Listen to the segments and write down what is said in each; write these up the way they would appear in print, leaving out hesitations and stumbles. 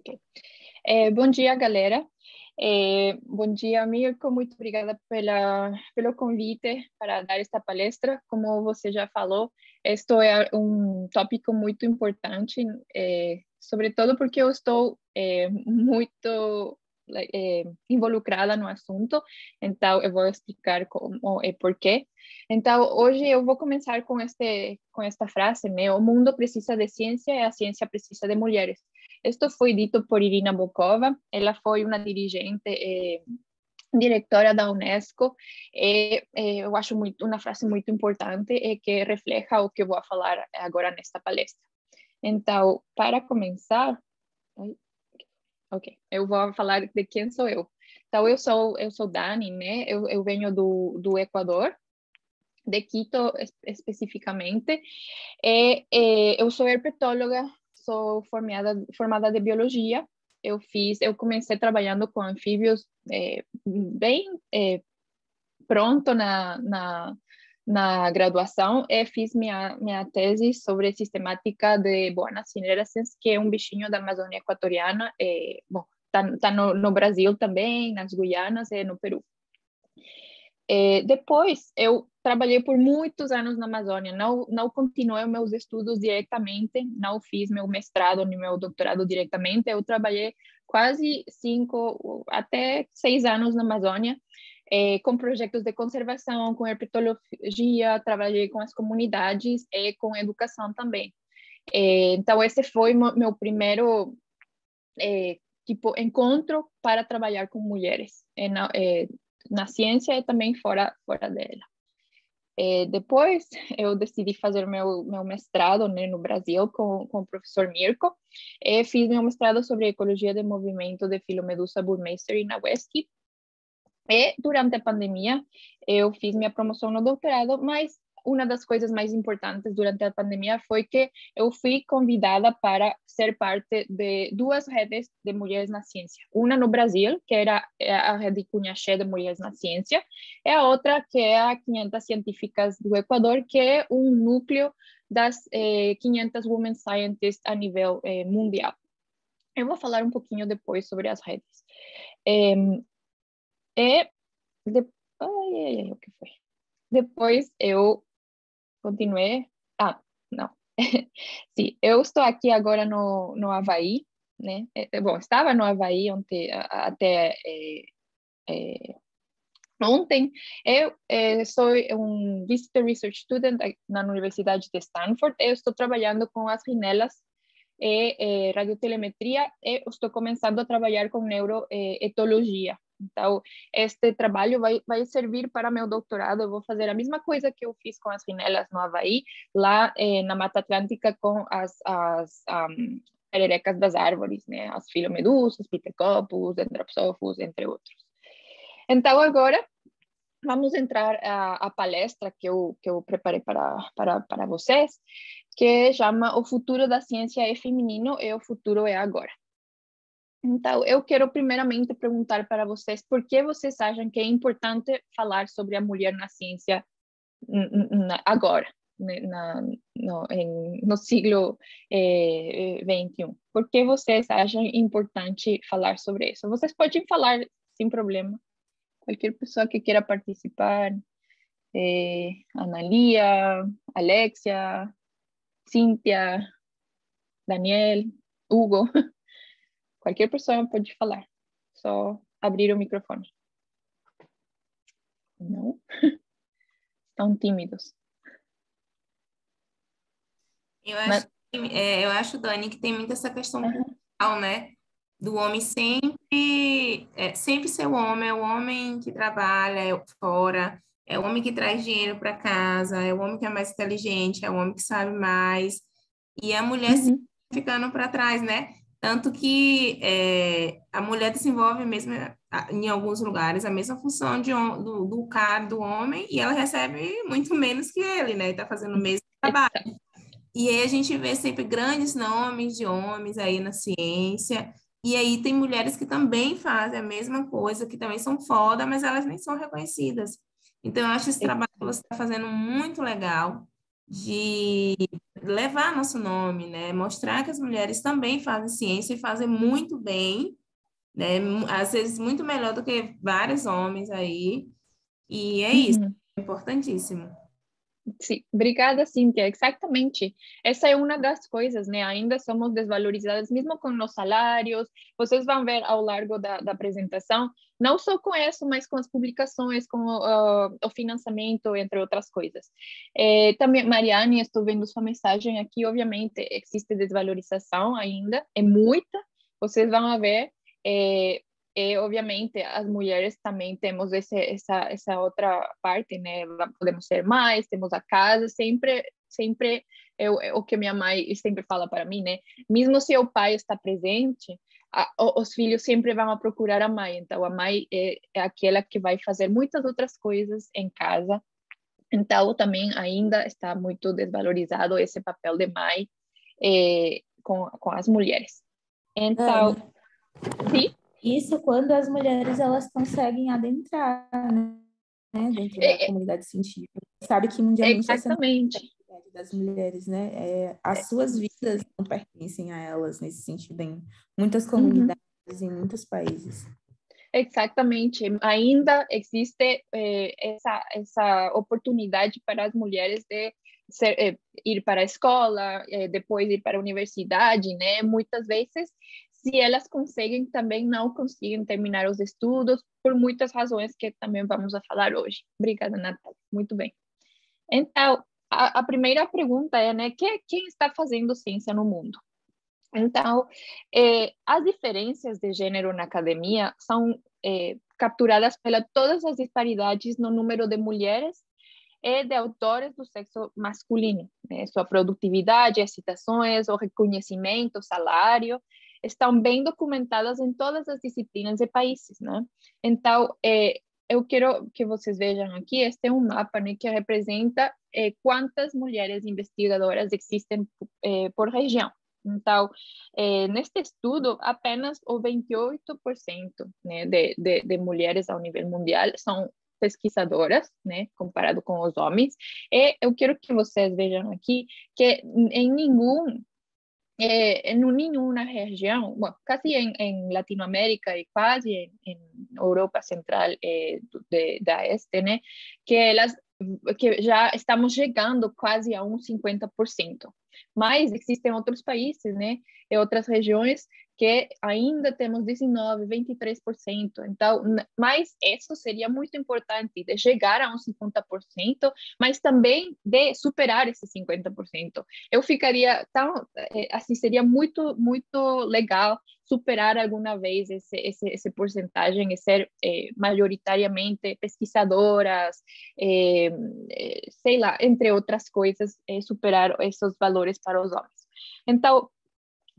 Ok. Bom dia, galera. Bom dia, Mirko. Muito obrigada pelo convite para dar esta palestra. Como você já falou, este é um tópico muito importante, sobretudo porque eu estou muito involucrada no assunto, então eu vou explicar como e por quê. Então, hoje eu vou começar com esta frase, né? O mundo precisa de ciência e a ciência precisa de mulheres. Isto foi dito por Irina Bokova, ela foi uma dirigente, diretora da Unesco, eu acho uma frase muito importante que refleja o que eu vou falar agora nesta palestra. Então, para começar, eu vou falar de quem sou eu. Então, eu sou Dani, né? Eu venho do Equador, de Quito especificamente, eu sou herpetóloga, sou formada de biologia. Eu comecei trabalhando com anfíbios bem pronto na graduação e fiz minha tese sobre sistemática de boanas cinéreas, que é um bichinho da Amazônia equatoriana. Bom, tá no Brasil também, nas Guianas e no Peru. Depois, eu trabalhei por muitos anos na Amazônia, não continuei meus estudos diretamente, não fiz meu mestrado nem meu doutorado diretamente, eu trabalhei quase 5 até 6 anos na Amazônia, com projetos de conservação, com herpetologia, trabalhei com as comunidades e com educação também. Então, esse foi meu primeiro encontro para trabalhar com mulheres na ciência e também fora dela. Depois, eu decidi fazer meu mestrado, né, no Brasil com o professor Mirko. Fiz meu mestrado sobre ecologia de movimento de Filomedusa burmeister na UESC. E durante a pandemia, eu fiz minha promoção no doutorado, mas uma das coisas mais importantes durante a pandemia foi que eu fui convidada para ser parte de 2 redes de mulheres na ciência. Uma no Brasil, que era a rede Cunhaxé de Mulheres na Ciência, e a outra, que é a 500 Científicas do Equador, que é um núcleo das 500 Women Scientists a nível mundial. Eu vou falar um pouquinho depois sobre as redes. O que foi? Depois eu continuei. Não. Sim, eu estou aqui agora no Havaí, né? Bom, estava no Havaí até ontem. Eu sou um Visitor Research Student na Universidade de Stanford. Eu estou trabalhando com as rinelas e radiotelemetria e estou começando a trabalhar com neuroetologia. Então, este trabalho vai servir para meu doutorado. Eu vou fazer a mesma coisa que eu fiz com as rinelas no Havaí, lá na Mata Atlântica, com as pererecas das árvores, né? As filomedusas, pitecopus, Dendropsophos, entre outros. Então, agora, vamos entrar à palestra que eu preparei para vocês, que chama O Futuro da Ciência é Feminino e o Futuro é Agora. Então, eu quero primeiramente perguntar para vocês por que vocês acham que é importante falar sobre a mulher na ciência agora, né, no século XXI. Por que vocês acham importante falar sobre isso? Vocês podem falar sem problema. Qualquer pessoa que queira participar, Analia, Alexia, Cíntia, Daniel, Hugo, qualquer pessoa pode falar, só abrir o microfone. Não? Estão tímidos. Eu acho, Dani, que tem muito essa questão cultural, né? Do homem sempre ser o homem que trabalha fora, é o homem que traz dinheiro para casa, é o homem que é mais inteligente, é o homem que sabe mais, e a mulher sempre ficando para trás, né? Tanto que a mulher desenvolve mesmo, em alguns lugares, a mesma função do cara, do homem, e ela recebe muito menos que ele, né? Está fazendo o mesmo trabalho. E aí a gente vê sempre grandes nomes de homens aí na ciência, e aí tem mulheres que também fazem a mesma coisa, que também são foda, mas elas nem são reconhecidas. Então, eu acho esse trabalho que você está fazendo muito legal, de levar nosso nome, né? Mostrar que as mulheres também fazem ciência e fazem muito bem, né? Às vezes muito melhor do que vários homens aí. E é isso, Uhum. é importantíssimo. Sim, obrigada, Cíntia. Exatamente. Essa é uma das coisas, né? Ainda somos desvalorizadas, mesmo com os salários. Vocês vão ver ao largo da apresentação, não só com isso, mas com as publicações, com o financiamento, entre outras coisas. Também, Mariane, estou vendo sua mensagem aqui. Obviamente, existe desvalorização ainda, é muita. Vocês vão ver. É, obviamente, as mulheres também temos essa outra parte, né? Podemos ser mais, temos a casa, sempre é o que minha mãe sempre fala para mim, né? Mesmo se o pai está presente, os filhos sempre vão procurar a mãe. Então, a mãe é aquela que vai fazer muitas outras coisas em casa. Então, também ainda está muito desvalorizado esse papel de mãe com as mulheres. Então, Ana, sim. isso quando as mulheres elas conseguem adentrar, né, dentro da comunidade científica. Sabe que mundialmente essa não é Exatamente. a realidade das mulheres, né? As suas vidas não pertencem a elas nesse sentido em muitas comunidades, em muitos países. Exatamente. Ainda existe essa oportunidade para as mulheres de ir para a escola, depois ir para a universidade, né? Muitas vezes, se elas conseguem, também não conseguem terminar os estudos por muitas razões que também vamos a falar hoje. Obrigada, Natália. Muito bem. Então, a primeira pergunta é, né? Quem está fazendo ciência no mundo? Então, as diferenças de gênero na academia são capturadas pelas todas as disparidades no número de mulheres e de autores do sexo masculino, né? Sua produtividade, as citações, o reconhecimento, o salário, estão bem documentadas em todas as disciplinas e países, né? Então, eu quero que vocês vejam aqui, este é um mapa, né, que representa quantas mulheres investigadoras existem por região. Então, neste estudo, apenas o 28%, né, de mulheres ao nível mundial são pesquisadoras, né, comparado com os homens. E eu quero que vocês vejam aqui que em nenhuma região, bom, quase em Latinoamérica e quase em Europa Central da Este, né, que já estamos chegando quase a 50%. Mas existem outros países, né, e outras regiões que ainda temos 19, 23%. Então, mas isso seria muito importante, de chegar a 50%, mas também de superar esse 50%. Eu ficaria tão, assim, seria muito, muito legal superar alguma vez esse porcentagem e ser majoritariamente pesquisadoras, sei lá, entre outras coisas, superar esses valores para os homens. Então,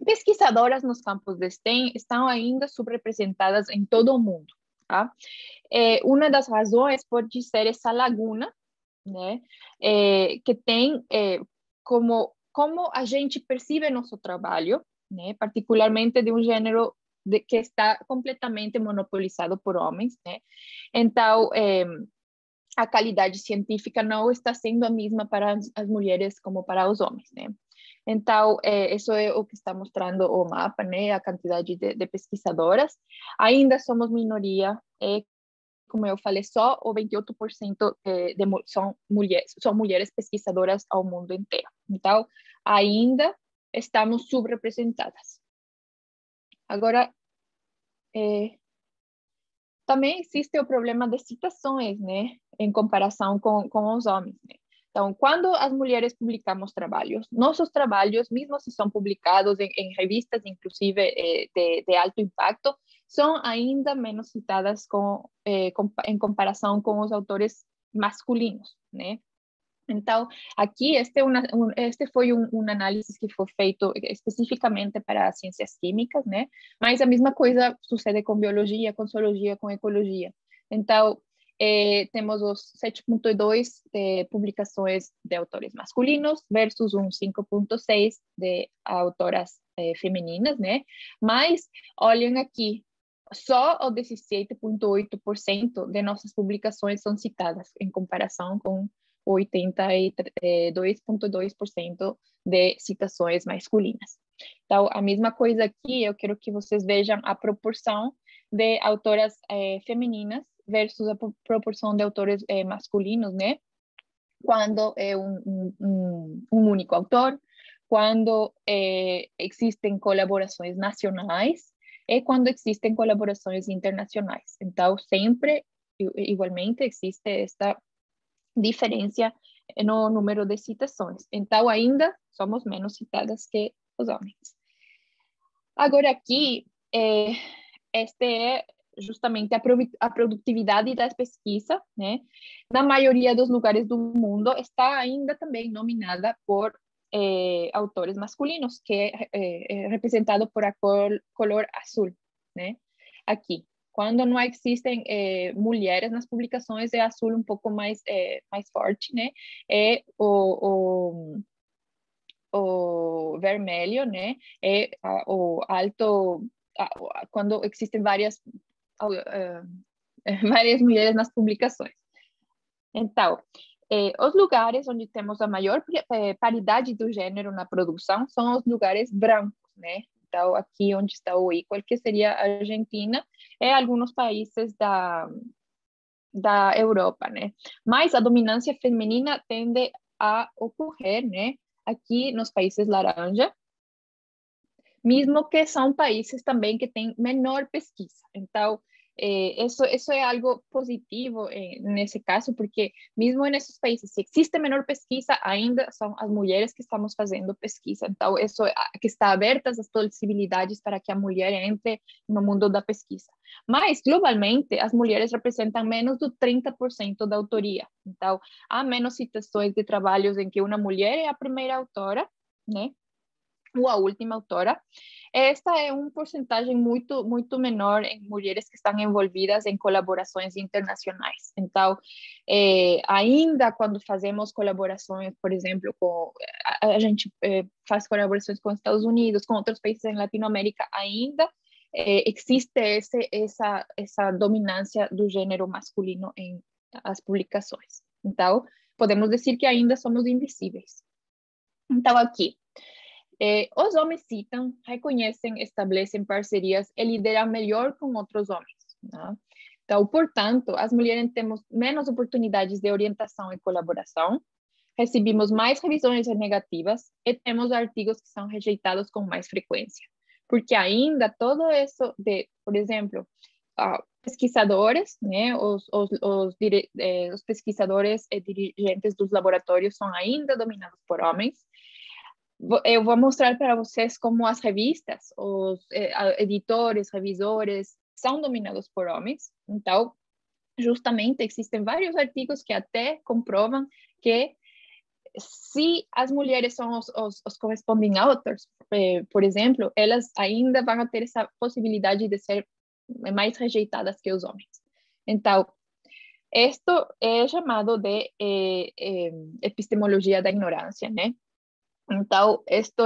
pesquisadoras nos campos de STEM estão ainda subrepresentadas em todo o mundo, tá? Uma das razões pode ser essa laguna, né, que tem como a gente percebe nosso trabalho, né, particularmente de um gênero que está completamente monopolizado por homens, né? Então, a qualidade científica não está sendo a mesma para as mulheres como para os homens, né? Então, isso é o que está mostrando o mapa, né? A quantidade de pesquisadoras. Ainda somos minoria, como eu falei, só o 28% são mulheres pesquisadoras ao mundo inteiro. Então, ainda estamos subrepresentadas. Agora, também existe o problema de citações, né, em comparação com os homens, né? Então, quando as mulheres publicamos trabalhos, nossos trabalhos, mesmo se são publicados em revistas, inclusive de alto impacto, são ainda menos citadas em comparação com os autores masculinos, né? Então, aqui, este foi um análise que foi feito especificamente para ciências químicas, né? Mas a mesma coisa sucede com biologia, com zoologia, com ecologia. Então, temos os 7,2 de publicações de autores masculinos versus um 5,6 de autoras femininas, né? Mas, olhem aqui, só o 17,8% de nossas publicações são citadas em comparação com 82,2% de citações masculinas. Então, a mesma coisa aqui, eu quero que vocês vejam a proporção de autoras femininas versus a proporção de autores masculinos, né? Quando é um único autor, quando existem colaborações nacionais e quando existem colaborações internacionais. Então, sempre, igualmente, existe esta diferença no número de citações. Então, ainda somos menos citadas que os homens. Agora, aqui, este é justamente a produtividade das pesquisas, né? Na maioria dos lugares do mundo, está ainda também nominada por autores masculinos, que é representado por a color azul, né? Aqui. Quando não existem mulheres nas publicações, é azul um pouco mais forte, né? É o vermelho, né? É o alto, quando existem várias mulheres nas publicações. Então, os lugares onde temos a maior paridade do gênero na produção são os lugares brancos, né? Então, aqui onde está o ícone, que seria a Argentina, e alguns países da Europa, né? Mas a dominância feminina tende a ocorrer, né? Aqui nos países laranja, mesmo que são países também que têm menor pesquisa. Então, isso é algo positivo nesse caso, porque mesmo nesses países, se existe menor pesquisa, ainda são as mulheres que estamos fazendo pesquisa. Então, isso que está abertas as possibilidades para que a mulher entre no mundo da pesquisa. Mas, globalmente, as mulheres representam menos do 30% da autoria. Então, há menos citações de trabalhos em que uma mulher é a primeira autora, né? Ou a última autora. Esta é uma porcentagem muito menor em mulheres que estão envolvidas em colaborações internacionais. Então, ainda quando fazemos colaborações, por exemplo, a gente faz colaborações com os Estados Unidos, com outros países em Latinoamérica, ainda existe essa dominância do gênero masculino em as publicações. Então, podemos dizer que ainda somos invisíveis. Então, aqui, os homens citam, reconhecem, estabelecem parcerias e lideram melhor com outros homens, né? Então, portanto, as mulheres temos menos oportunidades de orientação e colaboração, recebemos mais revisões negativas e temos artigos que são rejeitados com mais frequência. Porque ainda todo isso de, por exemplo, pesquisadores, né, os pesquisadores e dirigentes dos laboratórios são ainda dominados por homens. Eu vou mostrar para vocês como as revistas, os editores, revisores, são dominados por homens. Então, justamente, existem vários artigos que até comprovam que se as mulheres são os corresponding authors, por exemplo, elas ainda vão ter essa possibilidade de ser mais rejeitadas que os homens. Então, isto é chamado de epistemologia da ignorância, né? Então, isto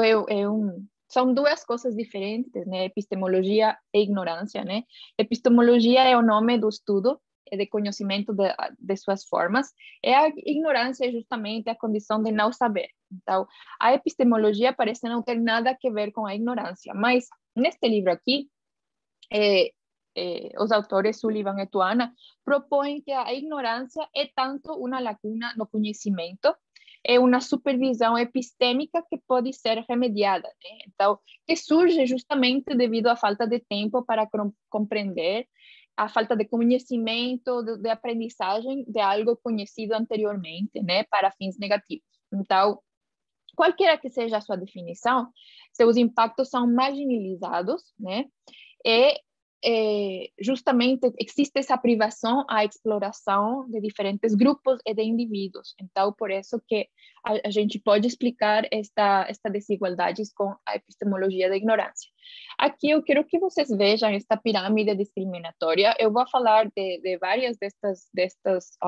são duas coisas diferentes, né? Epistemologia e ignorância, né? Epistemologia é o nome do estudo, de conhecimento de suas formas, e a ignorância é justamente a condição de não saber. Então, a epistemologia parece não ter nada a ver com a ignorância, mas neste livro aqui, os autores Sullivan e Tuana propõem que a ignorância é tanto uma lacuna no conhecimento, é uma supervisão epistêmica que pode ser remediada, né? Então, que surge justamente devido à falta de tempo para compreender, a falta de conhecimento, de aprendizagem de algo conhecido anteriormente, né, para fins negativos. Então, qualquer que seja a sua definição, seus impactos são marginalizados, né, e justamente existe essa privação à exploração de diferentes grupos e de indivíduos. Então, por isso que a gente pode explicar esta desigualdades com a epistemologia da ignorância. Aqui eu quero que vocês vejam esta pirâmide discriminatória. Eu vou falar de várias destas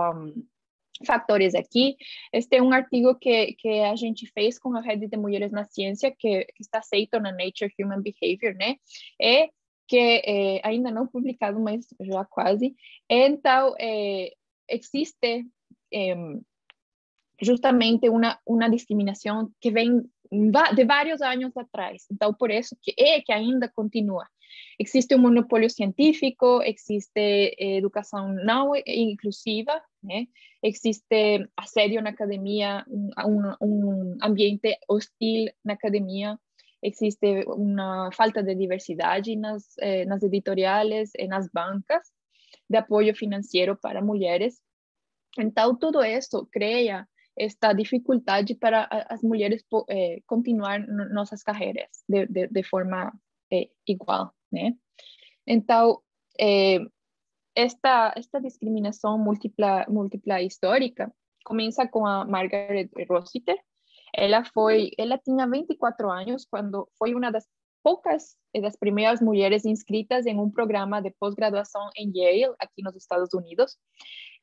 fatores aqui. Este é um artigo que a gente fez com a Rede de Mulheres na Ciência, que está aceito na Nature Human Behavior, né? E que ainda não publicado, mas já quase. Então, existe justamente uma discriminação que vem de vários anos atrás. Então, por isso que ainda continua. Existe um monopólio científico, existe educação não inclusiva, né? Existe assédio na academia, um ambiente hostil na academia, existe uma falta de diversidade nas editoriais e nas bancas de apoio financeiro para mulheres. Então, tudo isso cria esta dificuldade para as mulheres continuar nossas carreiras de forma igual, né? Então, esta discriminação múltipla histórica começa com a Margaret Rossiter. Ela tinha 24 anos quando foi uma das poucas das primeiras mulheres inscritas em um programa de pós-graduação em Yale, aqui nos Estados Unidos.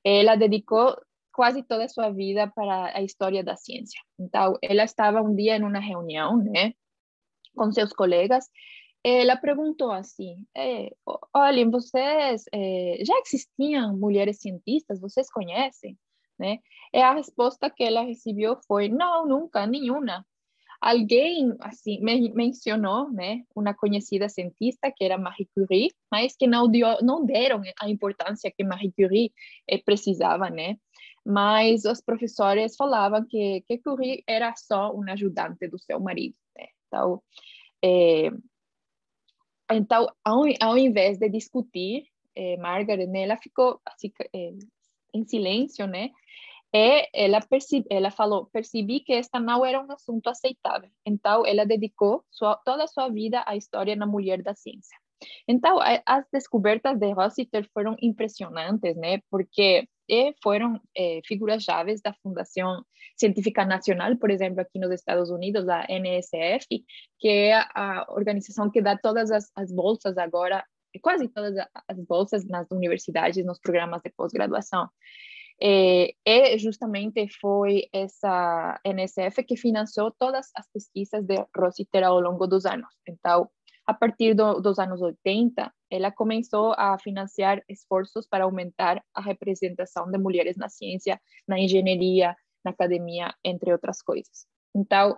Ela dedicou quase toda a sua vida para a história da ciência. Então, ela estava um dia em uma reunião, né, com seus colegas. Ela perguntou assim: olhem, vocês já existiam mulheres cientistas? Vocês conhecem? Né? E a resposta que ela recebeu foi: não, nunca, nenhuma. Alguém assim mencionou, né, uma conhecida cientista que era Marie Curie, mas que não deram a importância que Marie Curie precisava, né? Mas os professores falavam que Curie era só uma ajudante do seu marido, né? Então, ao invés de discutir, Margaret, né, ela ficou assim, em silêncio, né? Ela falou: percebi que esta não era um assunto aceitável. Então, ela dedicou toda a sua vida à história na mulher da ciência. Então, as descobertas de Rossiter foram impressionantes, né? Porque foram figuras-chave da Fundação Científica Nacional, por exemplo, aqui nos Estados Unidos, a NSF, que é a organização que dá todas as bolsas agora, quase todas as bolsas nas universidades, nos programas de pós-graduação. Justamente foi essa NSF que financiou todas as pesquisas de Rossiter ao longo dos anos. Então, a partir dos anos 80, ela começou a financiar esforços para aumentar a representação de mulheres na ciência, na engenharia, na academia, entre outras coisas. Então,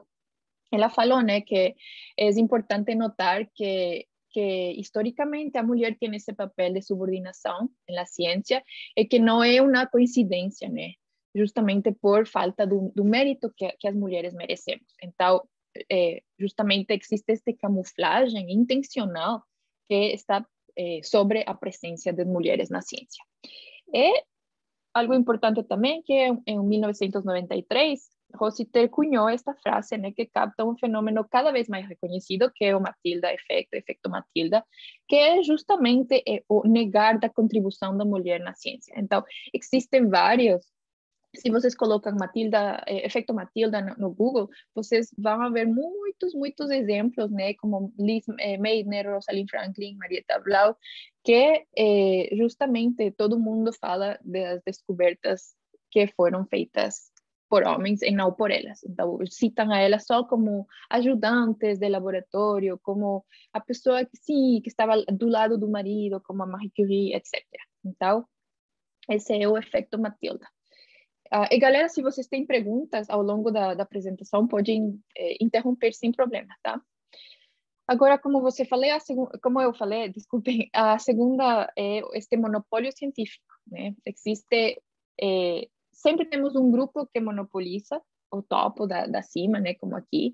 ela falou, né, que é importante notar que historicamente a mulher tem esse papel de subordinação na ciência e que não é uma coincidência, né? Justamente por falta do mérito que as mulheres merecemos. Então, justamente existe esta camuflagem intencional que está sobre a presença de mulheres na ciência. E algo importante também que em 1993 Rossiter cunhou esta frase, né, que capta um fenômeno cada vez mais reconhecido, que é o Matilda efeito Matilda, que é justamente o negar da contribuição da mulher na ciência. Então, existem vários. Se vocês colocam efeito Matilda no Google, vocês vão ver muitos exemplos, né, como Liz Meitner, Rosalind Franklin, Marietta Blau, que justamente todo mundo fala das descobertas que foram feitas por homens e não por elas. Então, citam a elas só como ajudantes de laboratório, como a pessoa que estava do lado do marido, como a Marie Curie, etc. Então, esse é o efeito Matilda. E galera, se vocês têm perguntas ao longo da apresentação, podem interromper sem problema, tá? Agora, como eu falei, desculpem, a segunda é este monopólio científico, né? Existe, sempre temos um grupo que monopoliza o topo da cima, né? Como aqui,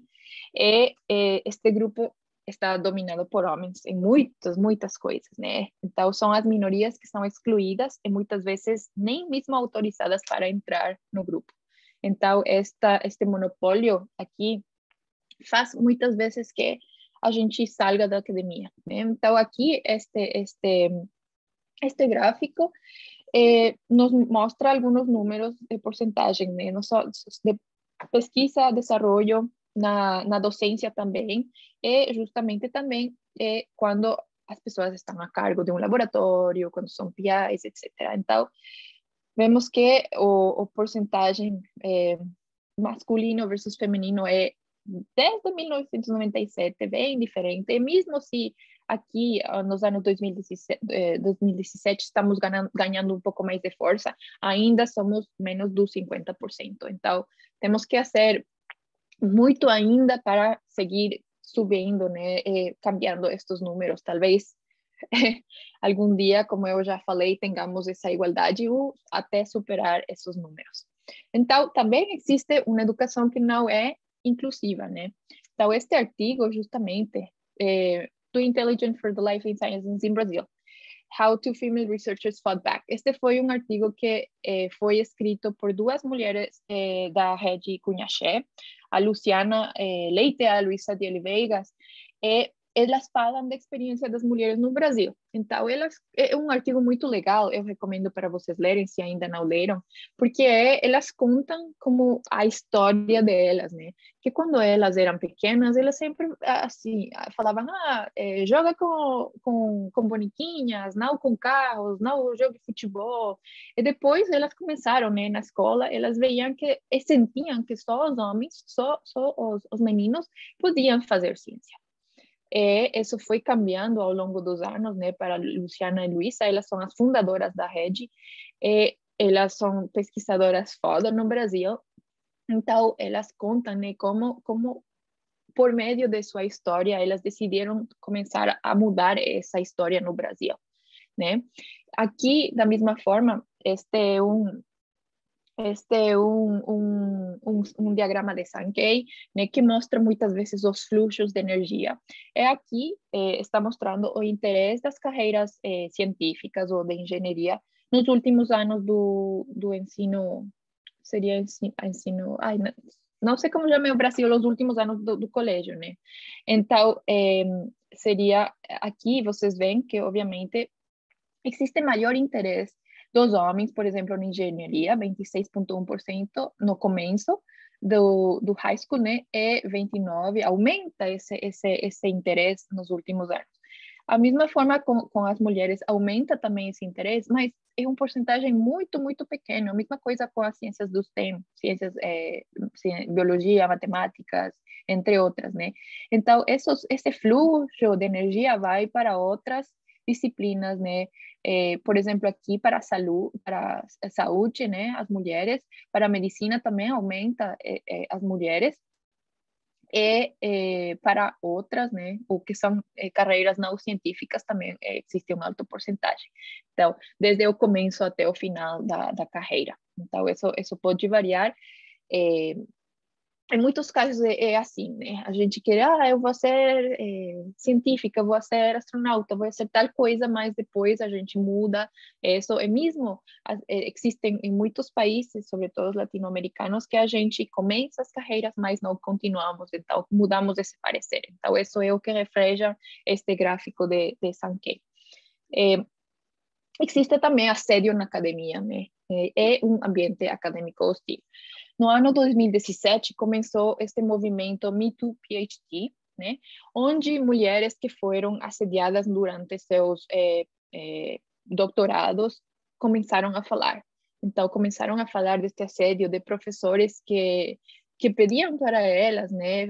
e este grupo está dominado por homens em muitas coisas, né? Então, são as minorias que são excluídas e muitas vezes nem mesmo autorizadas para entrar no grupo. Então, este monopólio aqui faz muitas vezes que a gente salga da academia, né? Então, aqui, este gráfico nos mostra alguns números de porcentagem, né? De pesquisa, desenvolvimento, na docência também, e justamente também quando as pessoas estão a cargo de um laboratório, quando são PIs, etc. Então, vemos que o porcentagem masculino versus feminino desde 1997 bem diferente, e mesmo se aqui nos anos 2017 estamos ganhando um pouco mais de força, ainda somos menos do 50%. Então, temos que fazer muito ainda para seguir subindo, né, cambiando estes números. Talvez algum dia, como eu já falei, tenhamos essa igualdade ou até superar esses números. Então, também existe uma educação que não é inclusiva, né? Então, este artigo, justamente, do Intelligence for the Life in Sciences in Brazil, How Two Female Researchers Fought Back. Este foi um artigo que foi escrito por duas mulheres da rede Cunhaxé, a Luciana Leite e a Luísa de Oliveiras, elas falam da experiência das mulheres no Brasil. Então, é um artigo muito legal, eu recomendo para vocês lerem, se ainda não leram, porque elas contam como a história delas, né? Que quando elas eram pequenas, elas sempre, assim, falavam, joga com bonequinhas, não com carros, não joga futebol. E depois elas começaram, né, na escola, elas veiam que, e sentiam que só os homens, só os meninos podiam fazer ciência. Isso foi cambiando ao longo dos anos, né, para Luciana e Luísa, elas são as fundadoras da rede, elas são pesquisadoras foda no Brasil, então elas contam, né, como por meio de sua história, elas decidiram começar a mudar essa história no Brasil, né? Aqui, da mesma forma, este é um diagrama de Sankey, né, que mostra muitas vezes os fluxos de energia. Aqui está mostrando o interesse das carreiras científicas ou de engenharia nos últimos anos do ensino, seria ensino, não sei como chama o Brasil, os últimos anos do colégio, né? Então, seria, aqui vocês veem que, obviamente, existe maior interesse dos homens, por exemplo, na engenharia, 26,1% no começo do high school, né? E 29%, aumenta esse interesse nos últimos anos. A mesma forma com as mulheres, aumenta também esse interesse, mas é uma porcentagem muito, muito pequena. A mesma coisa com as ciências do STEM, ciências, biologia, matemáticas, entre outras, né? Então, esse fluxo de energia vai para outras disciplinas, né? Por exemplo, aqui para a saúde, né? As mulheres, para a medicina também aumenta as mulheres, para outras, né, ou que são carreiras não científicas, também existe uma alta porcentagem. Então, desde o começo até o final da carreira. Então, isso pode variar. Em muitos casos é assim, né? A gente quer, eu vou ser científica, vou ser astronauta, vou ser tal coisa, mas depois a gente muda. Isso é mesmo, existem em muitos países, sobretudo os latino-americanos, que a gente começa as carreiras, mas não continuamos, então mudamos esse parecer. Então, isso é o que refleja este gráfico de Sankey. Existe também assédio na academia, né? É um ambiente acadêmico hostil. No ano 2017, começou este movimento Me Too PhD, né? Onde mulheres que foram assediadas durante seus doutorados começaram a falar. Então, começaram a falar deste assédio de professores que pediam para elas, né,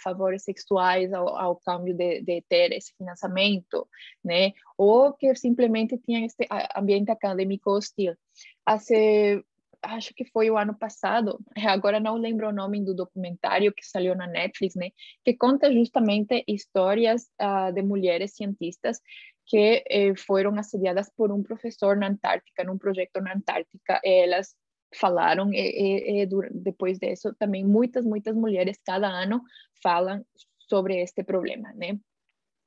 favores sexuais ao câmbio de ter esse financiamento, né, ou que simplesmente tinham este ambiente acadêmico hostil. Acho que foi o ano passado, agora não lembro o nome do documentário que saiu na Netflix, né, que conta justamente histórias de mulheres cientistas que foram assediadas por um professor na Antártica, num projeto na Antártica. Elas falaram, depois disso, também muitas mulheres cada ano falam sobre este problema, né?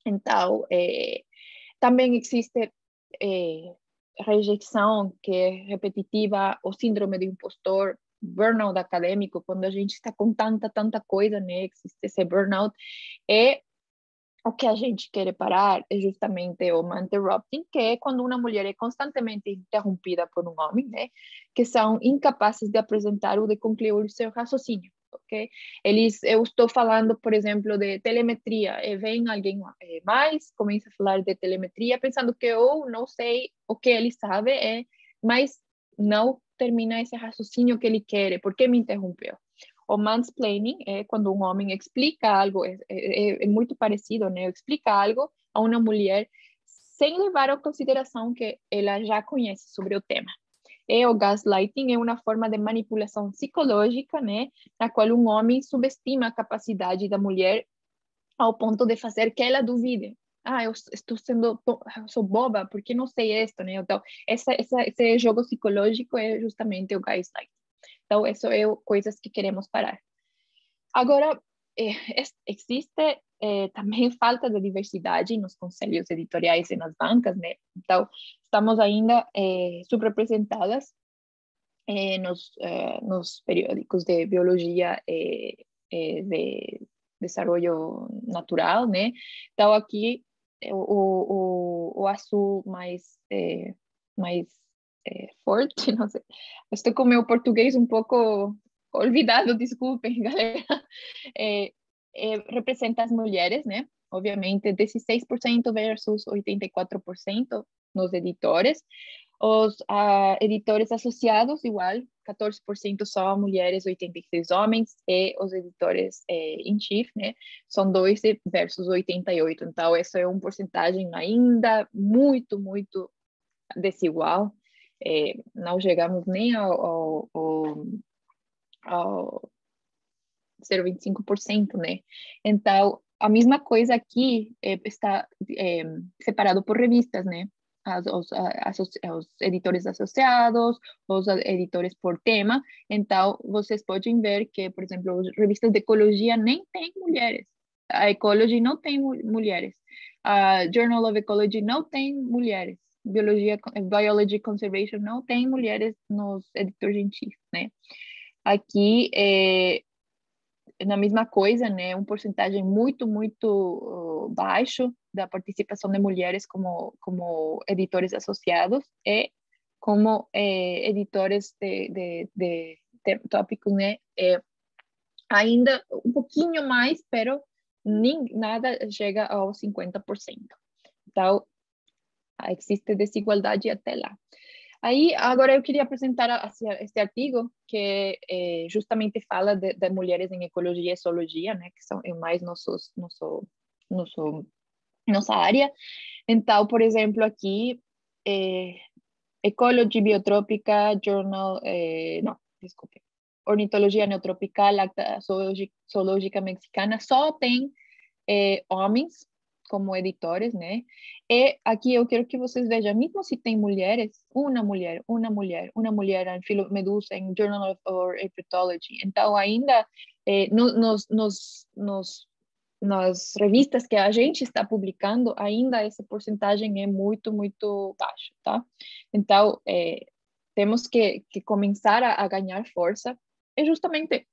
Então, também existe rejeição que é repetitiva, o síndrome do impostor, burnout acadêmico, quando a gente está com tanta coisa, né? Existe esse burnout. O que a gente quer parar é justamente o interrupting, que é quando uma mulher é constantemente interrompida por um homem, né? Que são incapazes de apresentar ou de concluir o seu raciocínio, ok? Eu estou falando, por exemplo, de telemetria, e vem alguém mais, começa a falar de telemetria, pensando que eu não sei o que ele sabe, mas não termina esse raciocínio que ele quer, por que me interrompeu? O mansplaining é quando um homem explica algo, é muito parecido, né? Explica algo a uma mulher sem levar em consideração que ela já conhece sobre o tema. E o gaslighting é uma forma de manipulação psicológica, né, na qual um homem subestima a capacidade da mulher ao ponto de fazer que ela duvide. Eu sou boba, porque não sei isso, né? Então, esse jogo psicológico é justamente o gaslighting. Então, isso é coisas que queremos parar. Agora, existe também falta de diversidade nos conselhos editoriais e nas bancas, né? Então, estamos ainda subrepresentadas nos periódicos de biologia de desenvolvimento natural, né? Então, aqui, o azul mais forte, não sei. Estou com o meu português um pouco olvidado, desculpem, galera. Representa as mulheres, né? Obviamente, 16% versus 84% nos editores. Os editores associados, igual, 14% são mulheres, 86 homens, e os editores em chief, né, são 12 versus 88. Então, essa é uma porcentagem ainda muito, muito desigual. Não chegamos nem ao 0,25%, né? Então, a mesma coisa aqui está separado por revistas, né? Os editores associados, os editores por tema. Então, vocês podem ver que, por exemplo, as revistas de ecologia nem tem mulheres. A Ecology não tem mulheres. A Journal of Ecology não tem mulheres. Biology Conservation não tem mulheres nos editores em chief, né? Aqui, na mesma coisa, né, uma porcentagem muito, muito baixo da participação de mulheres como editores associados e como editores de tópicos, né, ainda um pouquinho mais, pero nada chega aos 50%. Então, existe desigualdade até lá. Aí, agora eu queria apresentar este artigo que justamente fala de mulheres em ecologia e zoologia, né, que são mais nossa área. Então, por exemplo, aqui, Ecology Biotrópica, Journal, desculpe, Ornitologia Neotropical, Acta Zoológica Mexicana, só tem homens como editores, né? E aqui eu quero que vocês vejam, mesmo se tem mulheres, uma mulher em Medusa, em Journal of Herpetology. Então, ainda nas revistas que a gente está publicando, ainda essa porcentagem é muito, muito baixa, tá? Então, temos que começar a ganhar força. E justamente,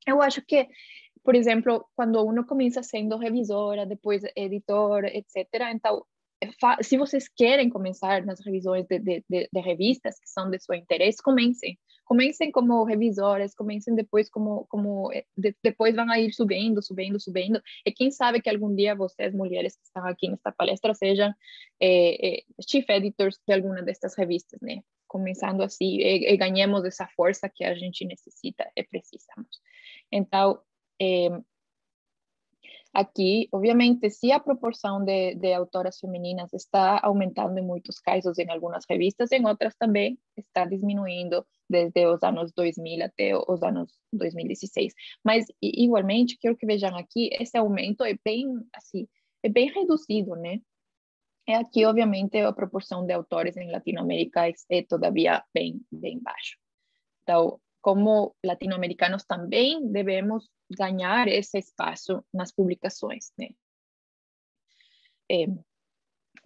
eu acho que, por exemplo, quando uno começa sendo revisora, depois editora, etc. Então, se vocês querem começar nas revisões de revistas que são de seu interesse, comecem. Comecem como revisores, comecem depois depois vão a ir subindo. E quem sabe que algum dia vocês, mulheres que estão aqui nesta palestra, sejam chief editors de alguma destas revistas, né? Começando assim, e ganhemos essa força que a gente necessita e precisamos. Então, aqui, obviamente, se a proporção de autoras femininas está aumentando em muitos casos em algumas revistas, em outras também está diminuindo desde os anos 2000 até os anos 2016. Mas, igualmente, quero que vejam aqui, esse aumento é bem reduzido, né? Aqui, obviamente, a proporção de autores em Latinoamérica é todavia bem baixa. Então, como latino-americanos também devemos ganhar esse espaço nas publicações, né?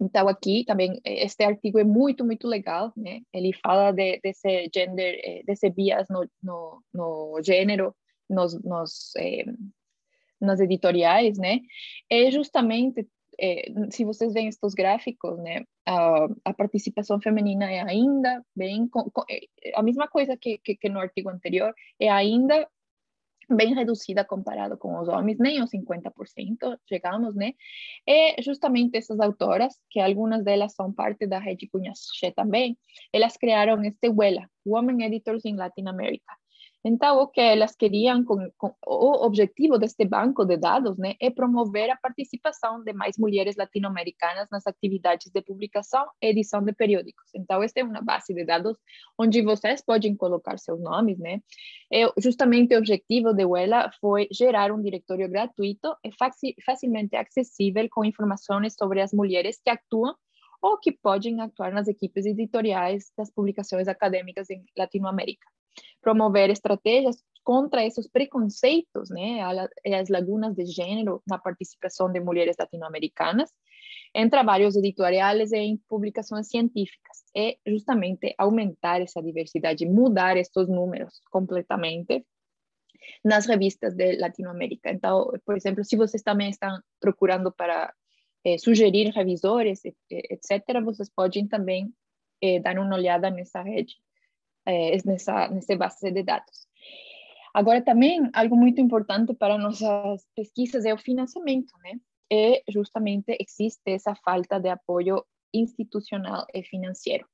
Então, aqui também, este artigo é muito, muito legal, né? Ele fala desse gender, desse bias no gênero, nas editoriais, né? É justamente, se vocês veem estes gráficos, né? A participação feminina é ainda bem, a mesma coisa que no artigo anterior, é ainda bem reduzida comparado com os homens, nem aos 50% chegamos, né? E justamente essas autoras, que algumas delas são parte da rede Cunha Che também, elas criaram este WELA, Women Editors in Latin America. Então, o que elas queriam, o objetivo deste banco de dados, né, é promover a participação de mais mulheres latino-americanas nas atividades de publicação e edição de periódicos. Então, esta é uma base de dados onde vocês podem colocar seus nomes, né? Justamente o objetivo de ela foi gerar um diretório gratuito e facilmente acessível com informações sobre as mulheres que atuam ou que podem atuar nas equipes editoriais das publicações acadêmicas em Latinoamérica. Promover estratégias contra esses preconceitos, né, as lagunas de gênero na participação de mulheres latino-americanas em trabalhos editoriais e em publicações científicas, e justamente aumentar essa diversidade, mudar esses números completamente nas revistas de Latinoamérica. Então, por exemplo, se vocês também estão procurando para sugerir revisores, etc., vocês podem também dar uma olhada nessa rede, nessa base de dados. Agora, também, algo muito importante para nossas pesquisas é o financiamento, né? E justamente existe essa falta de apoio institucional e financeiro.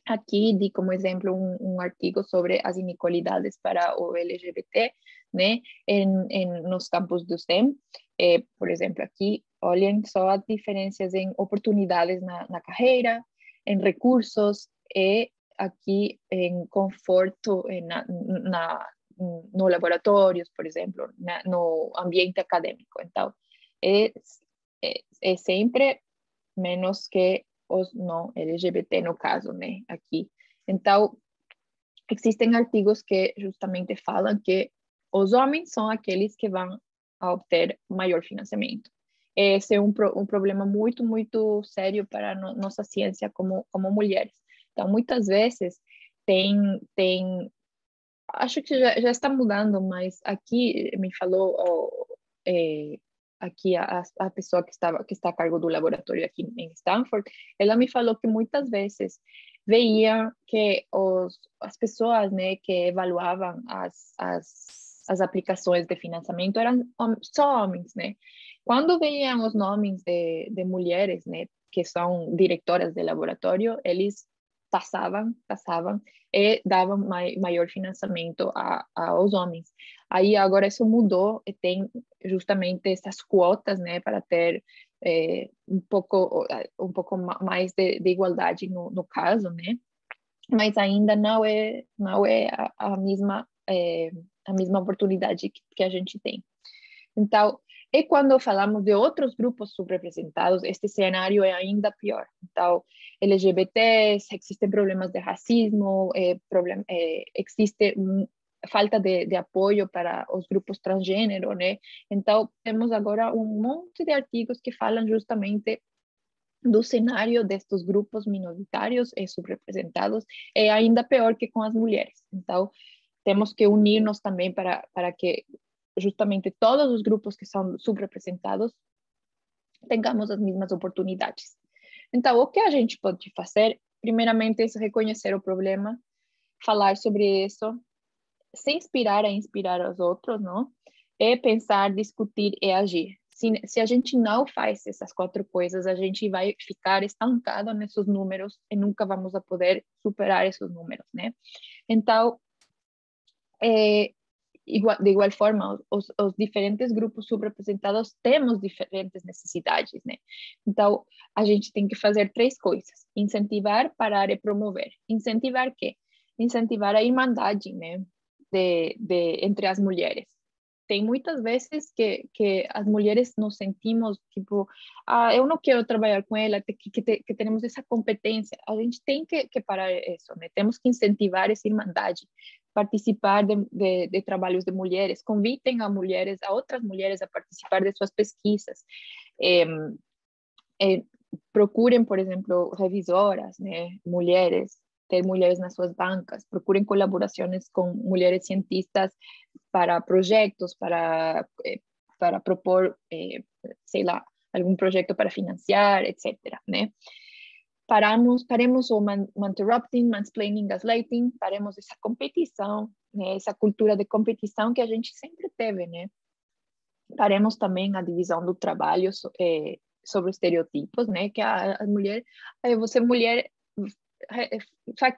Aqui di como exemplo um artigo sobre as inequalidades para o LGBT, né, nos campos do STEM. Por exemplo, aqui, olhem só as diferenças em oportunidades na carreira, em recursos e aqui em conforto no laboratórios, por exemplo, no ambiente acadêmico. Então, é sempre menos que os não LGBT no caso, né, aqui. Então, existem artigos que justamente falam que os homens são aqueles que vão a obter maior financiamento. Esse é um problema muito, muito sério para nossa ciência como mulheres. Então, muitas vezes acho que já está mudando, mas aqui me falou aqui a pessoa que está a cargo do laboratório aqui em Stanford, ela me falou que muitas vezes veia que as pessoas, né, que evaluavam as aplicações de financiamento eram só homens, né? Quando veiam os nomes de mulheres, né, que são diretoras de laboratório, eles passavam e davam maior financiamento aos homens. Aí agora isso mudou e tem justamente essas quotas, né, para ter um pouco mais de igualdade no caso, né? Mas ainda não é a mesma oportunidade que a gente tem. Então, e quando falamos de outros grupos subrepresentados, este cenário é ainda pior. Então, LGBTs, existem problemas de racismo, existe falta de apoio para os grupos transgênero, né? Então, temos agora um monte de artigos que falam justamente do cenário destes grupos minoritários e subrepresentados, é ainda pior que com as mulheres. Então, temos que unir-nos também para que justamente todos os grupos que são subrepresentados tenhamos as mesmas oportunidades. Então, o que a gente pode fazer, primeiramente, é reconhecer o problema, falar sobre isso, se inspirar a inspirar os outros, não? E pensar, discutir e agir. Se a gente não faz essas 4 coisas, a gente vai ficar estancado nesses números e nunca vamos a poder superar esses números, né? Então, de igual forma, os diferentes grupos subrepresentados temos diferentes necessidades, né? Então, a gente tem que fazer 3 coisas: incentivar, parar e promover. Incentivar quê? Incentivar a irmandade, né? Entre as mulheres. Tem muitas vezes que as mulheres nos sentimos tipo, eu não quero trabalhar com ela, que temos essa competência. A gente tem que parar isso, né? Temos que incentivar essa irmandade, participar de trabalhos de mulheres, convidem a outras mulheres a participar de suas pesquisas. Procurem, por exemplo, revisoras, né? Mulheres, ter mulheres nas suas bancas, procurem colaborações com mulheres cientistas para projetos, para propor, sei lá, algum projeto para financiar, etc., né? Paremos o interrupting, mansplaining, gaslighting, paremos essa competição, né? Essa cultura de competição que a gente sempre teve, né? Paremos também a divisão do trabalho sobre estereotipos, né? Que a mulher, você mulher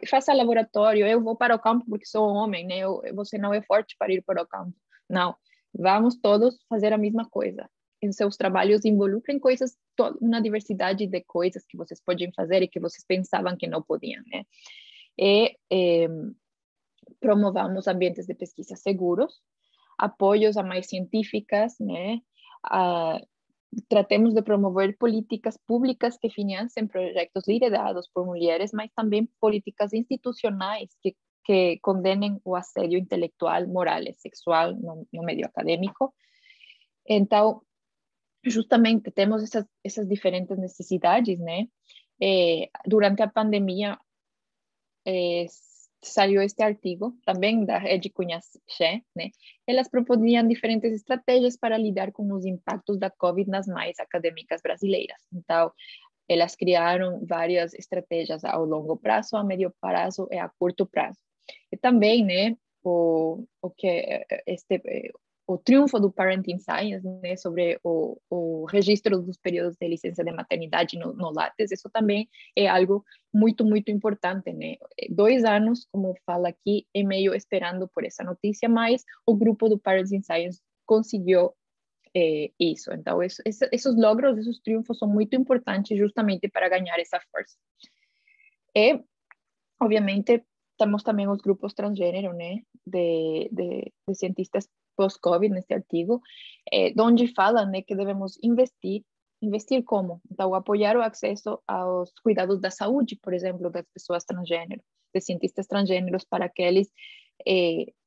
faça laboratório, eu vou para o campo porque sou homem, né? Você não é forte para ir para o campo. Não, vamos todos fazer a mesma coisa. Em seus trabalhos involucrem coisas, uma diversidade de coisas que vocês podem fazer e que vocês pensavam que não podiam, né? E promovamos ambientes de pesquisa seguros, apoios a mais científicas, né? Tratemos de promover políticas públicas que financiem projetos liderados por mulheres, mas também políticas institucionais que condenem o assédio intelectual, moral e sexual no meio acadêmico. Então, justamente temos essas diferentes necessidades, né? Durante a pandemia, saiu este artigo, também da Rede Cunha-Che, né? Elas propunham diferentes estratégias para lidar com os impactos da Covid nas mães acadêmicas brasileiras. Então, elas criaram várias estratégias ao longo prazo, a médio prazo e a curto prazo. E também, né, o triunfo do Parenting Science, né, sobre o registro dos períodos de licença de maternidade no Lattes, isso também é algo muito, muito importante, né? 2 anos, como fala aqui, é meio esperando por essa notícia, mas o grupo do Parenting Science conseguiu isso. Então, esses logros, esses triunfos são muito importantes justamente para ganhar essa força. E, obviamente, temos também os grupos transgênero, né, de cientistas pós-Covid nesse artigo, onde falam, né, que devemos investir como? Então, apoiar o acesso aos cuidados da saúde, por exemplo, das pessoas transgênero, de cientistas transgêneros, para que eles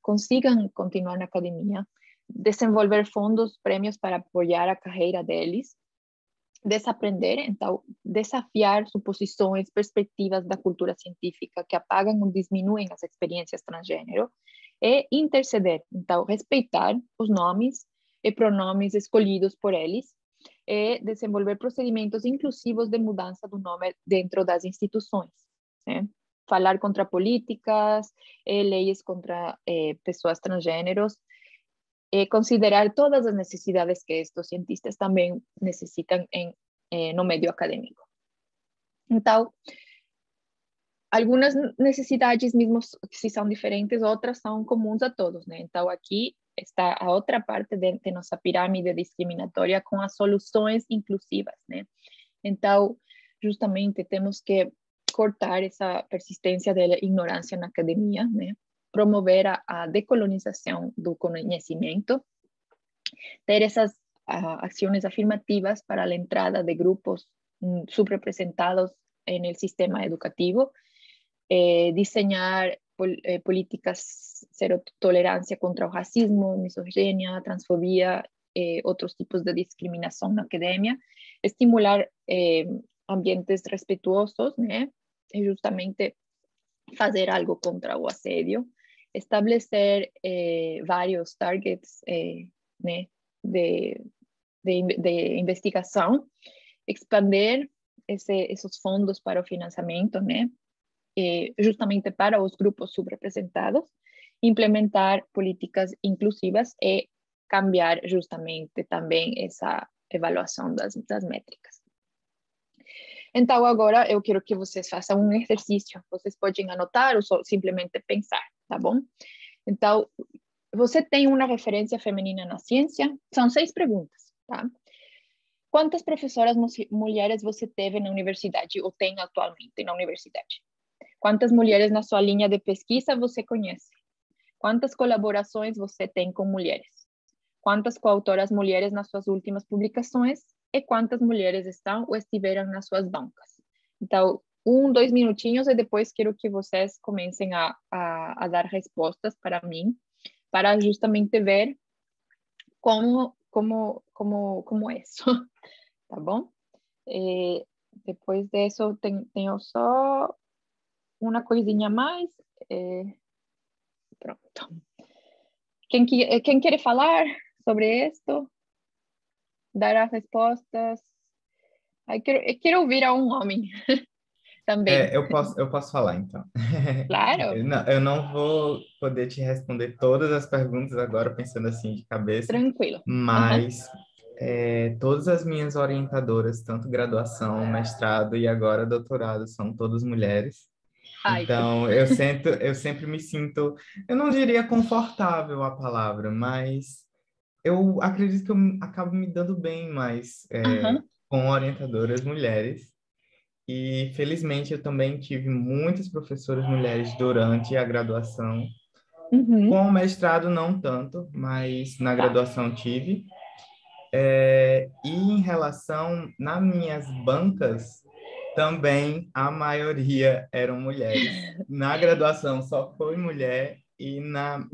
consigam continuar na academia, desenvolver fundos, prêmios para apoiar a carreira deles, desaprender, então, desafiar suposições, perspectivas da cultura científica que apagam ou diminuem as experiências transgênero, e interceder, então, respeitar os nomes e pronomes escolhidos por eles, e desenvolver procedimentos inclusivos de mudança do nome dentro das instituições, né? Falar contra políticas, leis contra pessoas transgêneros, considerar todas as necessidades que estes cientistas também necessitam no meio acadêmico. Então, algumas necessidades, mesmo se são diferentes, outras são comuns a todos, né? Então, aqui está a outra parte de nossa pirâmide discriminatória com as soluções inclusivas, né? Então, justamente, temos que cortar essa persistência da ignorância na academia, né? Promover a decolonização do conhecimento, ter essas ações afirmativas para a entrada de grupos subrepresentados no sistema educativo, desenhar políticas zero tolerância contra o racismo, misoginia, transfobia, outros tipos de discriminação na academia, estimular ambientes respeituosos, né? E justamente fazer algo contra o assédio, estabelecer vários targets, né, de investigação, expandir esses fundos para o financiamento, né, justamente para os grupos subrepresentados, implementar políticas inclusivas e cambiar justamente também essa avaliação das métricas. Então, agora eu quero que vocês façam um exercício. Vocês podem anotar ou só simplesmente pensar, tá bom? Então, você tem uma referência feminina na ciência? São 6 perguntas, tá? Quantas professoras mulheres você teve na universidade ou tem atualmente na universidade? Quantas mulheres na sua linha de pesquisa você conhece? Quantas colaborações você tem com mulheres? Quantas coautoras mulheres nas suas últimas publicações? E quantas mulheres estão ou estiveram nas suas bancas? Então, 2 minutinhos e depois quero que vocês comecem a dar respostas para mim, para justamente ver como é isso, tá bom? Depois disso, tenho só uma coisinha a mais. Pronto. Quem quer falar sobre isto? Dar as respostas? Eu quero ouvir a um homem também. Eu posso falar, então. Claro, Eu não vou poder te responder todas as perguntas agora, pensando assim de cabeça, tranquilo. mas todas as minhas orientadoras, tanto graduação, mestrado e agora doutorado, são todas mulheres. Ai, que bom. Então, eu sempre me sinto, eu não diria confortável a palavra, mas eu acredito que eu acabo me dando bem mais Aham. com orientadoras mulheres. E felizmente eu também tive muitas professoras mulheres durante a graduação. Uhum. Com o mestrado não tanto, mas na Tá. graduação tive. E em relação nas minhas bancas, também a maioria eram mulheres. Na graduação só foi mulher e na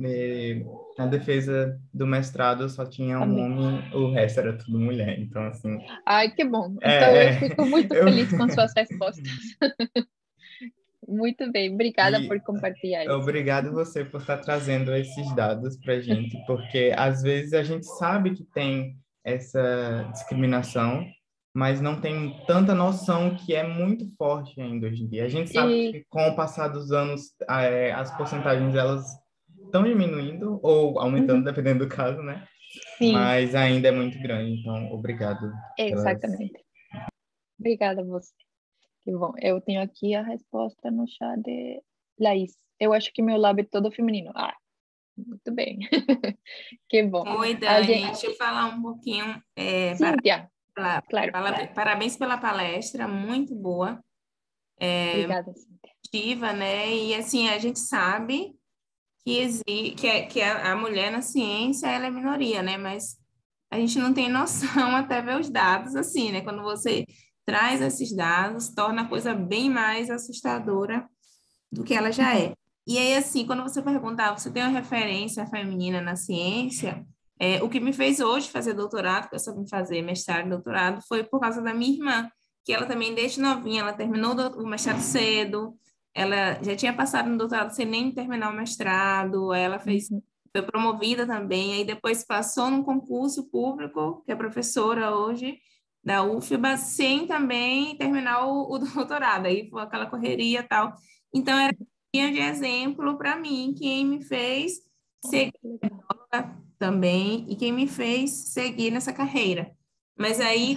defesa do mestrado só tinha um Também. homem, o resto era tudo mulher. Então, assim, Ai, que bom. Então, é, eu fico muito eu, feliz com suas respostas. Muito bem. Obrigada e por compartilhar isso. obrigado você por estar trazendo esses dados para a gente, porque às vezes a gente sabe que tem essa discriminação, mas não tem tanta noção que é muito forte ainda hoje em dia. A gente sabe E, que com o passar dos anos, as porcentagens elas estão diminuindo ou aumentando, uhum, dependendo do caso, né? sim, Mas ainda é muito grande. Então, obrigado pelas. exatamente. Obrigada a você. Que bom. Eu tenho aqui a resposta no chat de Laís. Eu acho que meu lábio é todo feminino. Ah, muito bem. Que bom. Oi, Dani, Alguém... deixa eu falar um pouquinho. Cíntia, claro. Parabéns pela palestra, muito boa, Obrigada, Cíntia. ativa, né? E assim, a gente sabe que a mulher na ciência ela é minoria, né? Mas a gente não tem noção até ver os dados assim, né? Quando você traz esses dados, torna a coisa bem mais assustadora do que ela já Uhum, é. E aí, assim, quando você perguntar, você tem uma referência feminina na ciência? O que me fez hoje fazer doutorado, que eu só vim fazer mestrado e doutorado, foi por causa da minha irmã, que ela também, desde novinha, ela terminou o mestrado cedo, ela já tinha passado no doutorado sem nem terminar o mestrado, ela uhum, foi promovida também, aí depois passou num concurso público, que é professora hoje, da UFBA, sem também terminar o doutorado, aí foi aquela correria e tal. Então, era de exemplo para mim, quem me fez Ai, seguir que legal. também e quem me fez seguir nessa carreira. Mas aí,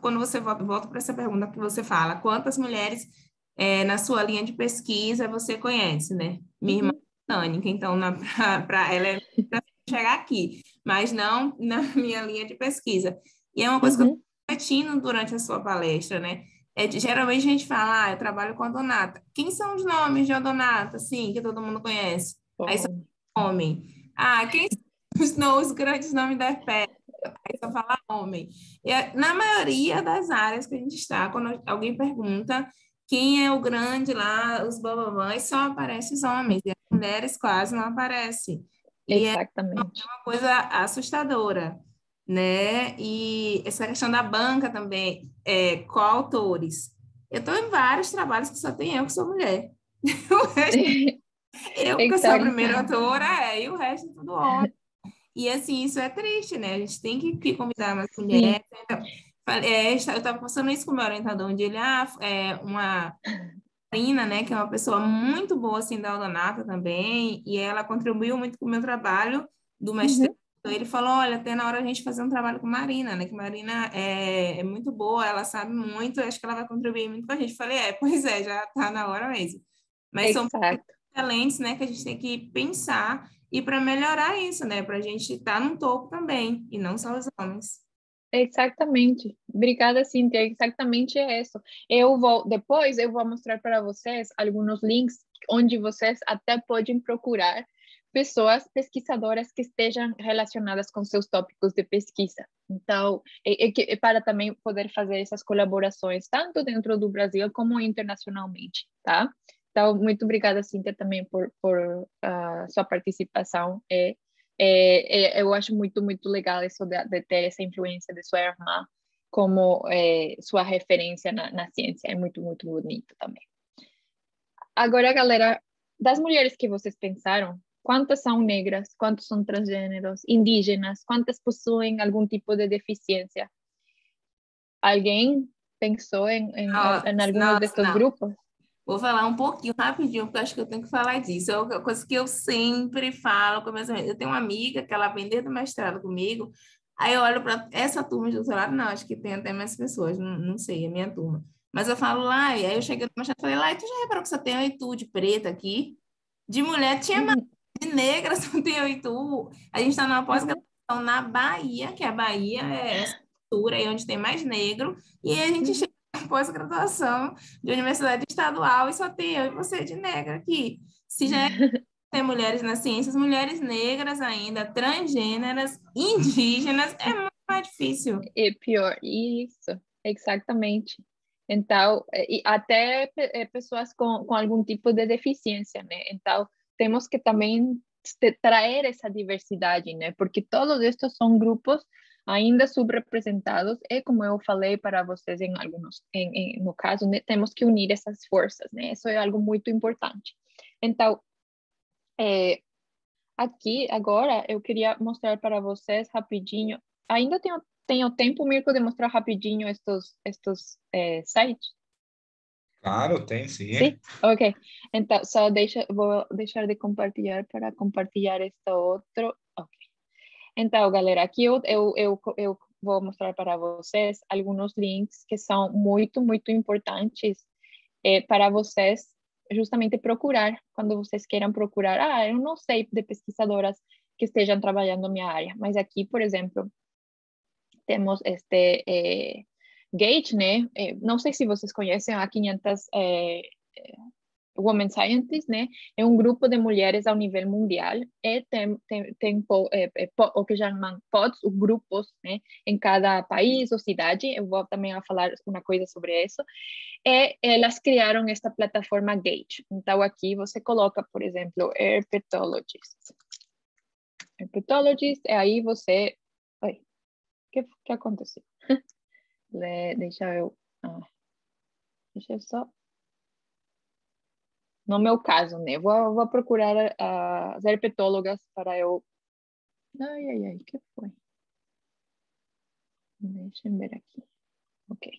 quando você volta para essa pergunta que você fala, quantas mulheres na sua linha de pesquisa você conhece, né? Minha irmã Uhum, é Tânica, então para ela é pra chegar aqui, mas não na minha linha de pesquisa. E é uma coisa que eu uhum. estou refletindo durante a sua palestra, né? Geralmente a gente fala, eu trabalho com a Donata. Quem são os nomes de Donata, assim, que todo mundo conhece? Aí só Bom, homem. Ah, quem são os grandes nomes da FP? Aí só fala homem. Na maioria das áreas que a gente está, quando alguém pergunta quem é o grande lá, os bababãs, só aparecem os homens, e as mulheres quase não aparecem. E é exatamente. uma coisa assustadora, né? E essa questão da banca também, coautores. Eu estou em vários trabalhos que só tem eu que sou mulher. O resto, eu que sou a Exato. primeira autora, e o resto é tudo homem. E assim, isso é triste, né? A gente tem que convidar mais Sim. mulheres. Então, eu estava passando isso com o meu orientador, onde ele uma Marina, né, que é uma pessoa muito boa, assim, da Aldonata também, e ela contribuiu muito com o meu trabalho do mestrado. Uhum. Então, ele falou, olha, até na hora a gente fazer um trabalho com Marina, né, que Marina é muito boa, ela sabe muito, eu acho que ela vai contribuir muito com a gente. Falei, pois é, já tá na hora mesmo. Mas são Exato. talentos, né, que a gente tem que pensar e para melhorar isso, né, para a gente estar no topo também, e não só os homens. Exatamente. Obrigada, Cíntia. Exatamente isso. Depois eu vou mostrar para vocês alguns links onde vocês até podem procurar pessoas pesquisadoras que estejam relacionadas com seus tópicos de pesquisa. Então, é para também poder fazer essas colaborações, tanto dentro do Brasil como internacionalmente, tá? Então, muito obrigada, Cíntia, também por sua participação. Eu acho muito legal isso de ter essa influência de sua irmã como sua referência na ciência. É muito bonito também. Agora, galera, das mulheres que vocês pensaram, quantas são negras, quantos são transgêneros, indígenas, quantas possuem algum tipo de deficiência? Alguém pensou em alguns Nossa, destes não. grupos? Vou falar um pouquinho, rapidinho, porque eu acho que eu tenho que falar disso. É uma coisa que eu sempre falo com meus amigos. Eu tenho uma amiga que ela vem desde o mestrado comigo, aí eu olho para essa turma de doutorado, não, acho que tem até mais pessoas, não sei, é minha turma. Mas eu falo, Lai, aí eu cheguei no meu chefe e falei, Lai, tu já reparou que só tem eu e tu de preta aqui? De mulher tinha mais, Uhum, de negra só tem eu e tu. A gente está numa uhum. pós-graduação na Bahia, que a Bahia é essa cultura aí onde tem mais negro, e aí a gente chega Uhum. na pós-graduação de universidade estadual e só tem eu e você de negra aqui. Se já tem mulheres nas ciências, mulheres negras ainda, transgêneras, indígenas, é muito mais difícil. É pior, isso, exatamente. Então, e até pessoas com algum tipo de deficiência, né? Então, temos que também trazer essa diversidade, né? Porque todos estes são grupos ainda subrepresentados e, como eu falei para vocês em alguns, no caso, né, temos que unir essas forças, né? Isso é algo muito importante. Então, é, aqui, agora, eu queria mostrar para vocês rapidinho. Ainda tenho tempo, Mirko, de mostrar rapidinho estes sites? Claro, tem, sim. Sim? Ok. Então, só vou deixar de compartilhar para compartilhar este outro. Ok. Então, galera, aqui eu vou mostrar para vocês alguns links que são muito, muito importantes para vocês justamente procurar, quando vocês queiram procurar. Ah, eu não sei de pesquisadoras que estejam trabalhando na minha área, mas aqui, por exemplo, temos este Gate, né? Não sei se vocês conhecem a 500 Women Scientists, né? É um grupo de mulheres ao nível mundial e tem o que chamam pods, os grupos, né? Em cada país ou cidade. Eu vou também a falar uma coisa sobre isso. E elas criaram esta plataforma Gate. Então, aqui você coloca, por exemplo, herpetologist. Herpetologist, e aí você... Oi, que aconteceu? Deixa eu... deixa eu só... No meu caso, né? Vou procurar as herpetólogas para eu... Ai, que foi? Deixa eu ver aqui. Ok.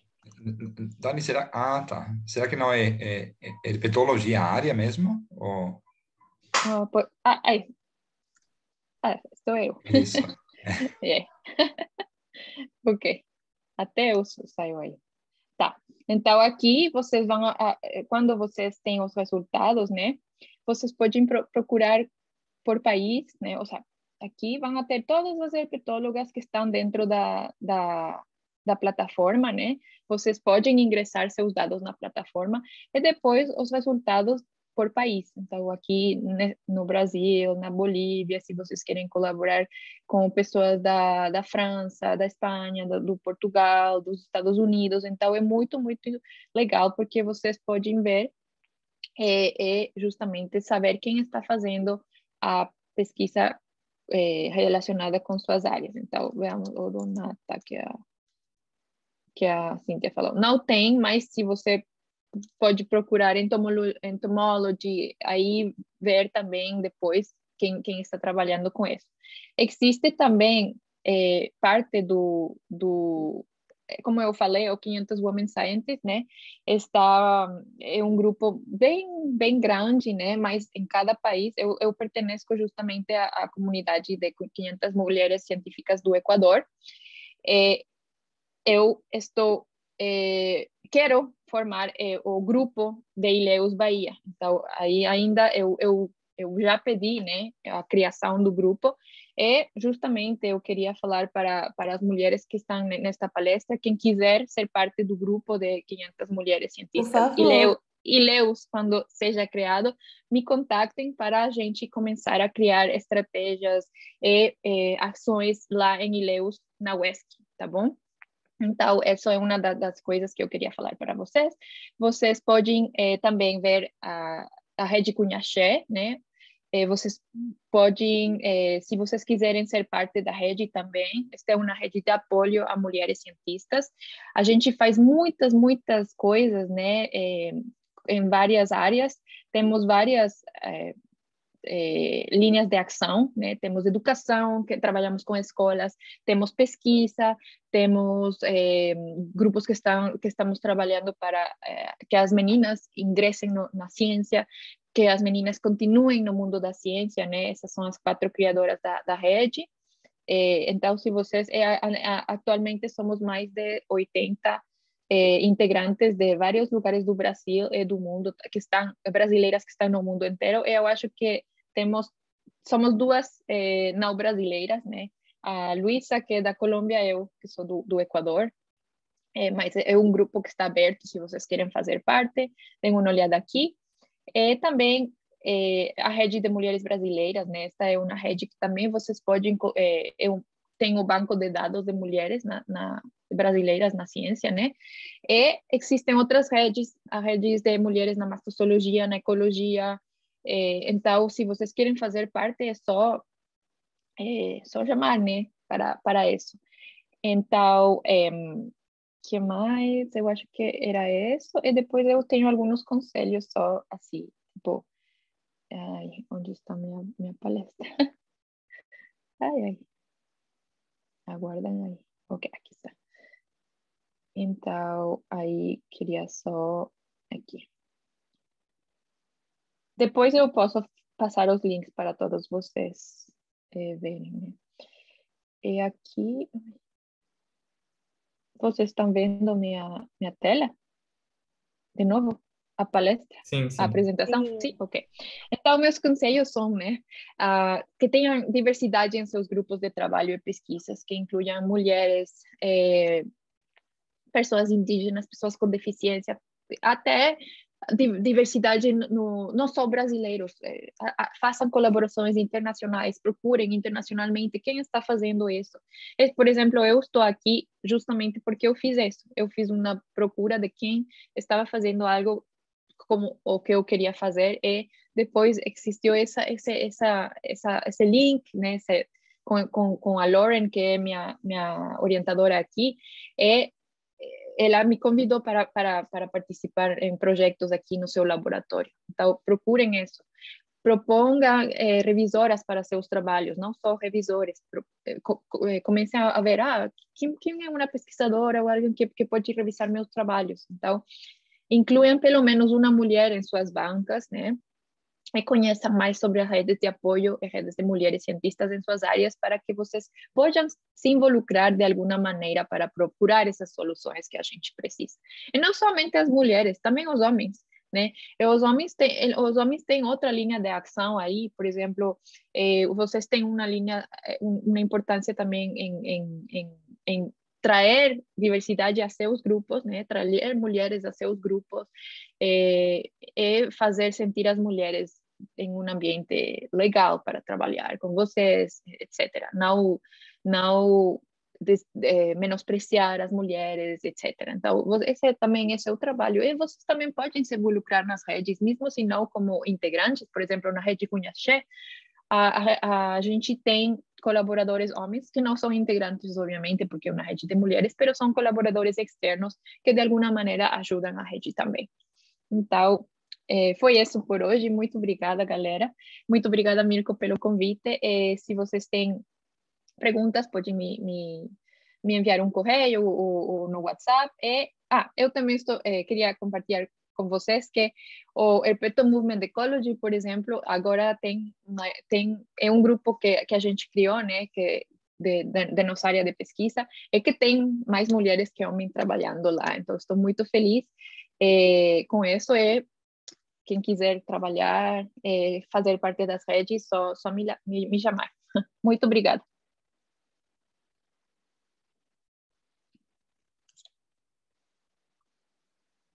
Dani, será? Ah, tá. Será que não é herpetologia a área mesmo? Ou... Sou eu. Isso. É. Ok. Até eu saio aí. Tá. Então, aqui vocês vão, quando vocês têm os resultados, né? Vocês podem procurar por país, né? Ou seja, aqui vão ter todas as herpetólogas que estão dentro da plataforma, né? Vocês podem ingressar seus dados na plataforma e depois os resultados por país. Então, aqui no Brasil, na Bolívia, se vocês querem colaborar com pessoas da França, da Espanha, do Portugal, dos Estados Unidos. Então, é muito, muito legal, porque vocês podem ver justamente saber quem está fazendo a pesquisa relacionada com suas áreas. Então, veamos o Donata, que a Cíntia falou. Não tem, mas se você pode procurar entomology, aí ver também depois quem está trabalhando com isso. Existe também parte como eu falei, o 500 Women Scientists, né? É um grupo bem grande, né? Mas em cada país, eu pertenço justamente à comunidade de 500 mulheres científicas do Equador. Eu quero formar o grupo de Ilhéus Bahia. Então, aí ainda eu já pedi, né, a criação do grupo, e justamente eu queria falar para as mulheres que estão nesta palestra, quem quiser ser parte do grupo de 500 mulheres Por cientistas favor. Ilhéus, quando seja criado, me contactem para a gente começar a criar estratégias e ações lá em Ilhéus, na UESC, tá bom? Então, essa é uma das coisas que eu queria falar para vocês. Vocês podem também ver a rede Cunhaxé, né? Vocês podem, se vocês quiserem ser parte da rede também, esta é uma rede de apoio a mulheres cientistas. A gente faz muitas, muitas coisas, né? Em várias áreas. Temos várias linhas de ação, né? Temos educação, que trabalhamos com escolas, temos pesquisa, temos grupos que estamos trabalhando para que as meninas ingressem na ciência, que as meninas continuem no mundo da ciência, né? Essas são as 4 criadoras da rede. Então, se vocês... atualmente somos mais de 80 integrantes de vários lugares do Brasil e do mundo, brasileiras que estão no mundo inteiro. Eu acho que somos duas não brasileiras, né? A Luísa, que é da Colômbia, eu, que sou do Equador. Mas é um grupo que está aberto, se vocês querem fazer parte, deem uma olhada aqui. Também a rede de mulheres brasileiras, né? Esta é uma rede que também vocês podem... eu tenho o banco de dados de mulheres brasileiras na ciência, né? E existem outras redes, as redes de mulheres na mastologia, na ecologia. Então, se vocês querem fazer parte, é só chamar, né? Para isso. Então, que mais? Eu acho que era isso. E depois eu tenho alguns conselhos só assim, tipo, ai, onde está minha palestra? Ai. Aguardem aí. Ok, aqui está. Então, aí queria só aqui. Depois eu posso passar os links para todos vocês verem, né? E aqui, vocês estão vendo minha tela? De novo? A palestra? Sim, A sim. apresentação? Sim, ok. Então, meus conselhos são, né, que tenham diversidade em seus grupos de trabalho e pesquisas, que incluam mulheres, pessoas indígenas, pessoas com deficiência, até diversidade não só brasileiros. Façam colaborações internacionais, procurem internacionalmente quem está fazendo isso. Por exemplo, eu estou aqui justamente porque eu fiz isso. Eu fiz uma procura de quem estava fazendo algo como o que eu queria fazer, e depois existiu esse link, né, com a Lauren, que é minha orientadora aqui, e ela me convidou para participar em projetos aqui no seu laboratório. Então, procurem isso. Proponga revisoras para seus trabalhos, não só revisores. Comecem a ver, quem é uma pesquisadora ou alguém que pode revisar meus trabalhos. Então, incluam pelo menos uma mulher em suas bancas, né? E conheçam mais sobre as redes de apoio e redes de mulheres cientistas em suas áreas, para que vocês possam se involucrar de alguma maneira para procurar essas soluções que a gente precisa. E não somente as mulheres, também os homens, né? E os homens têm outra linha de ação aí, por exemplo, vocês têm uma linha, uma importância também em trazer diversidade a seus grupos, né? Trazer mulheres a seus grupos, e fazer sentir as mulheres em um ambiente legal para trabalhar com vocês, etc. Não menospreciar as mulheres, etc. Então, esse também é seu trabalho. E vocês também podem se involucrar nas redes, mesmo se não como integrantes. Por exemplo, na rede Cunhaxé, a gente tem colaboradores homens que não são integrantes, obviamente, porque é uma rede de mulheres, mas são colaboradores externos que de alguma maneira ajudam a rede também. Então, foi isso por hoje. Muito obrigada, galera. Muito obrigada, Mirko, pelo convite. Se vocês têm perguntas, podem me enviar um correio ou no WhatsApp. Eu também queria compartilhar com vocês que o Perpetuum Movement Ecology, por exemplo, agora é um grupo que a gente criou, né, que de nossa área de pesquisa, e que tem mais mulheres que homens trabalhando lá. Então, estou muito feliz com isso. Quem quiser trabalhar, fazer parte das redes, só me chamar. Muito obrigada.